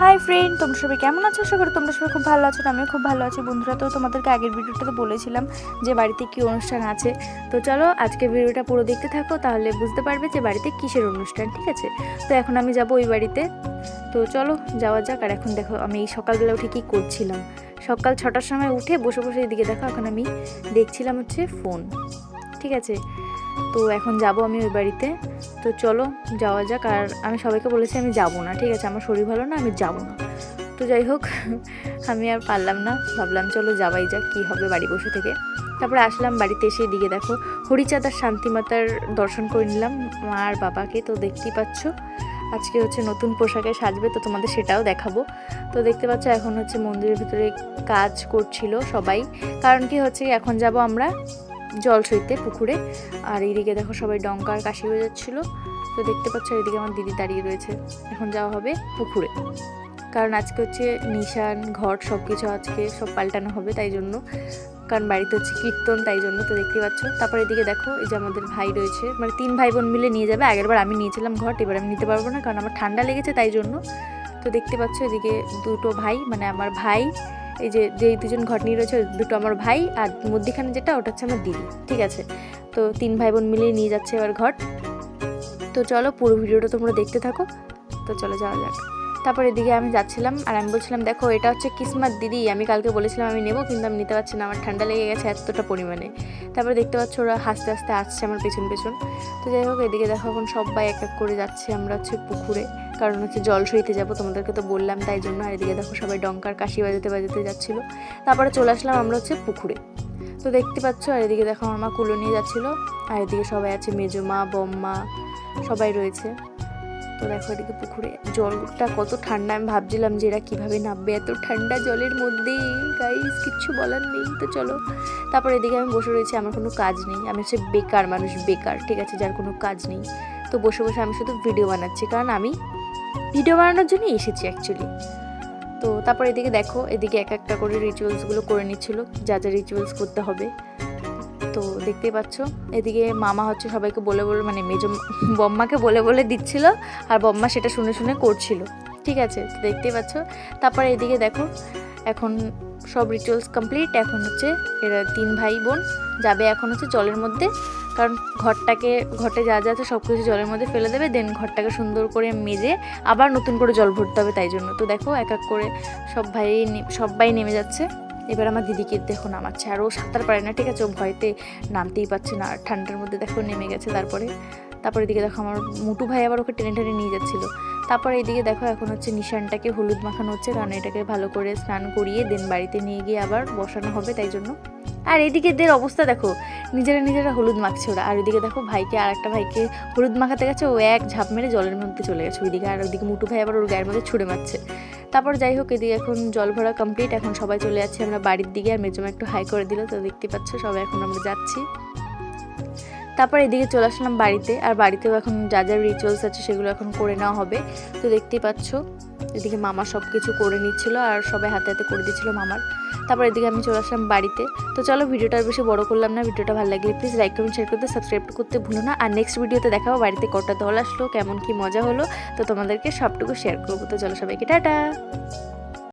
Hi friend, তোমরা সবাই কেমন আছো? আশা করি তোমরা সবাই খুব ভালো আছো। আমিও খুব ভালো আছি বন্ধুরা। তো তোমাদেরকে আগের ভিডিওটাতে বলেছিলাম যে বাড়িতে কী অনুষ্ঠান আছে। তো চলো আজকে ভিডিওটা পুরো দেখতে থাকো, তাহলে বুঝতে পারবে যে বাড়িতে কিসের অনুষ্ঠান। ঠিক আছে, তো এখন আমি যাব ওই বাড়িতে। তো চলো যাওয়া যাক। আর এখন দেখো আমি এই সকালবেলা উঠে কী করছিলাম। সকাল 6টার সময় উঠে বসে বসে এদিকে দেখো এখন আমি দেখছিলাম হচ্ছে ফোন। ঠিক আছে, তো এখন যাব আমি ওই বাড়িতে। তো চলো যাওয়া যাক। আর আমি সবাইকে বলেছি আমি যাব না, ঠিক আছে, আমার শরীর ভালো না, আমি যাব না। তো যাই হোক আমি আর পারলাম না, ভাবলাম চলো যাওয়াই যাক, কী হবে বাড়ি বসে থেকে। তারপরে আসলাম বাড়িতে, এসে এদিকে দেখো হরিচাঁদার শান্তিমাতার দর্শন করে নিলাম মা আর বাবাকে। তো দেখতেই পাচ্ছ আজকে হচ্ছে নতুন পোশাকে সাজবে, তো তোমাদের সেটাও দেখাবো। তো দেখতে পাচ্ছ এখন হচ্ছে মন্দিরের ভিতরে কাজ করছিল সবাই, কারণ কি হচ্ছে এখন যাব আমরা জল সইতে পুকুরে। আর এইদিকে দেখো সবাই ডঙ্কার কাশি হয়ে যাচ্ছিলো। তো দেখতে পাচ্ছ এদিকে আমার দিদি দাঁড়িয়ে রয়েছে। এখন যাওয়া হবে পুকুরে, কারণ আজকে হচ্ছে নিশান ঘট সব কিছু আজকে সব পাল্টানো হবে, তাই জন্য, কারণ বাড়িতে হচ্ছে কীর্তন, তাই জন্য। তো দেখতে পাচ্ছ তারপর এদিকে দেখো এই যে আমাদের ভাই রয়েছে, মানে 3 ভাই বোন মিলে নিয়ে যাবে। আগেরবার আমি নিয়েছিলাম ঘট, এবার আমি নিতে পারবো না কারণ আমার ঠান্ডা লেগেছে, তাই জন্য। তো দেখতে পাচ্ছ এদিকে দুটো ভাই, মানে আমার ভাই, এই যে যেই দুজন ঘট নিয়ে রয়েছে দুটো আমার ভাই, আর মধ্যিখানে যেটা ওটা হচ্ছে আমার দিদি। ঠিক আছে, তো 3 ভাই বোন মিলে নিয়ে যাচ্ছে এবার ঘট। তো চলো পুরো ভিডিওটা তোমরা দেখতে থাকো। তো চলো যাওয়া যাক। তারপর এদিকে আমি যাচ্ছিলাম আর আমি বলছিলাম দেখো এটা হচ্ছে কিসমত দিদি, আমি কালকে বলেছিলাম আমি নেবো, কিন্তু আমি নিতে পারছি না, আমার ঠান্ডা লেগে গেছে এতটা পরিমাণে। তারপরে দেখতে পাচ্ছ ওরা হাসতে হাসতে আসছে আমার পেছন পেছন। তো যাই হোক এদিকে দেখো এখন সবাই এক এক করে যাচ্ছে আমরা হচ্ছে পুকুরে, কারণ হচ্ছে জল সইতে যাবো, তোমাদেরকে তো বললাম, তাই জন্য। আর এদিকে দেখো সবাই ডঙ্কার কাশি বাজাতে বাজাতে যাচ্ছিলো। তারপরে চলে আসলাম আমরা হচ্ছে পুকুরে। তো দেখতে পাচ্ছ আর এদিকে দেখো আমার মা কুলো নিয়ে যাচ্ছিলো, আর এদিকে সবাই আছে, মেজমা বম্মা সবাই রয়েছে। তো দেখো এদিকে পুকুরে জলটা কত ঠান্ডা, আমি ভাবছিলাম যে এরা কীভাবে নামবে এত ঠান্ডা জলের মধ্যে, গাইস কিচ্ছু বলার নেই। তো চলো তারপর এদিকে আমি বসে রয়েছি, আমার কোনো কাজ নেই, আমি হচ্ছে বেকার মানুষ, বেকার, ঠিক আছে, যার কোনো কাজ নেই। তো বসে বসে আমি শুধু ভিডিও বানাচ্ছি, কারণ আমি ভিডিও বানানোর জন্যই এসেছি অ্যাকচুয়ালি। তো তারপর এদিকে দেখো এদিকে এক একটা করে রিচুয়ালসগুলো করে নিচ্ছিল, যা যা রিচুয়ালস করতে হবে। তো দেখতেই পাচ্ছ এদিকে মামা হচ্ছে সবাইকে বলে বলে, মানে বম্মাকে বলে বলে দিচ্ছিল, আর বম্মা সেটা শুনে শুনে করছিল। ঠিক আছে, তো দেখতেই পাচ্ছ। তারপরে এদিকে দেখো এখন সব রিচুয়ালস কমপ্লিট। এখন হচ্ছে এরা 3 ভাই বোন যাবে এখন হচ্ছে জলের মধ্যে, কারণ ঘটে যা যা আছে সব কিছু জলের মধ্যে ফেলে দেবে, দেন ঘরটাকে সুন্দর করে মেজে আবার নতুন করে জল ভরতে হবে, তাই জন্য। তো দেখো এক এক করে সবাই নেমে যাচ্ছে। এবার আমার দিদিকে দেখো নামাচ্ছে, আর ও সাঁতার পারে না, ঠিক আছে, ও ভয়তে নামতেই পারছে না, আর ঠান্ডার মধ্যে দেখো নেমে গেছে। তারপরে এদিকে দেখো আমার মুটু ভাই আবার ওকে টেনে টেনে নিয়ে যাচ্ছিলো। তারপরে এদিকে দেখো এখন হচ্ছে নিশানটাকে হলুদ মাখানো হচ্ছে, কারণ এটাকে ভালো করে স্নান করিয়ে দেন বাড়িতে নিয়ে গিয়ে আবার বসানো হবে, তাই জন্য। আর এদিকে এদের অবস্থা দেখো, নিজেরা হলুদ মাখছে ওরা। আর ওইদিকে দেখো ভাইকে, আর একটা ভাইকে হলুদ মাখাতে গেছে, ও এক ঝাঁপ মেরে জলের মধ্যে চলে গেছে ওইদিকে, আর ওইদিকে মুটু ভাই আবার ওর গায়ের মধ্যে ছুঁড়ে মারছে। তারপর যাই হোক এদিকে এখন জল ভরা কমপ্লিট, এখন সবাই চলে যাচ্ছে আমরা বাড়ির দিকে। আর মেজমা একটু হাই করে দিল, তো দেখতে পাচ্ছ সবাই এখন আমরা যাচ্ছি। তারপর এদিকে চলে আসলাম বাড়িতে, আর বাড়িতেও এখন যা যা রিচুয়ালস আছে সেগুলো এখন করে নেওয়া হবে। তো দেখতেই পাচ্ছ এদিকে মামা সব কিছু করে নিচ্ছিল, আর সবাই হাতে হাতে করে দিচ্ছিল মামার। তারপর এদিকে আমি চলে আসলাম বাড়িতে। তো চলো ভিডিওটা বেশি বড় করলাম না, ভিডিওটা ভালো লাগলে প্লিজ লাইক কমেন্ট শেয়ার করতে, সাবস্ক্রাইব করতে ভুলো না। আর নেক্সট ভিডিওতে দেখাবো বাড়িতে কটা দল আসলো, কেমন কি মজা হলো, তো তোমাদেরকে সবটুকু শেয়ার করবো। তো চলো সবাইকে টাটা।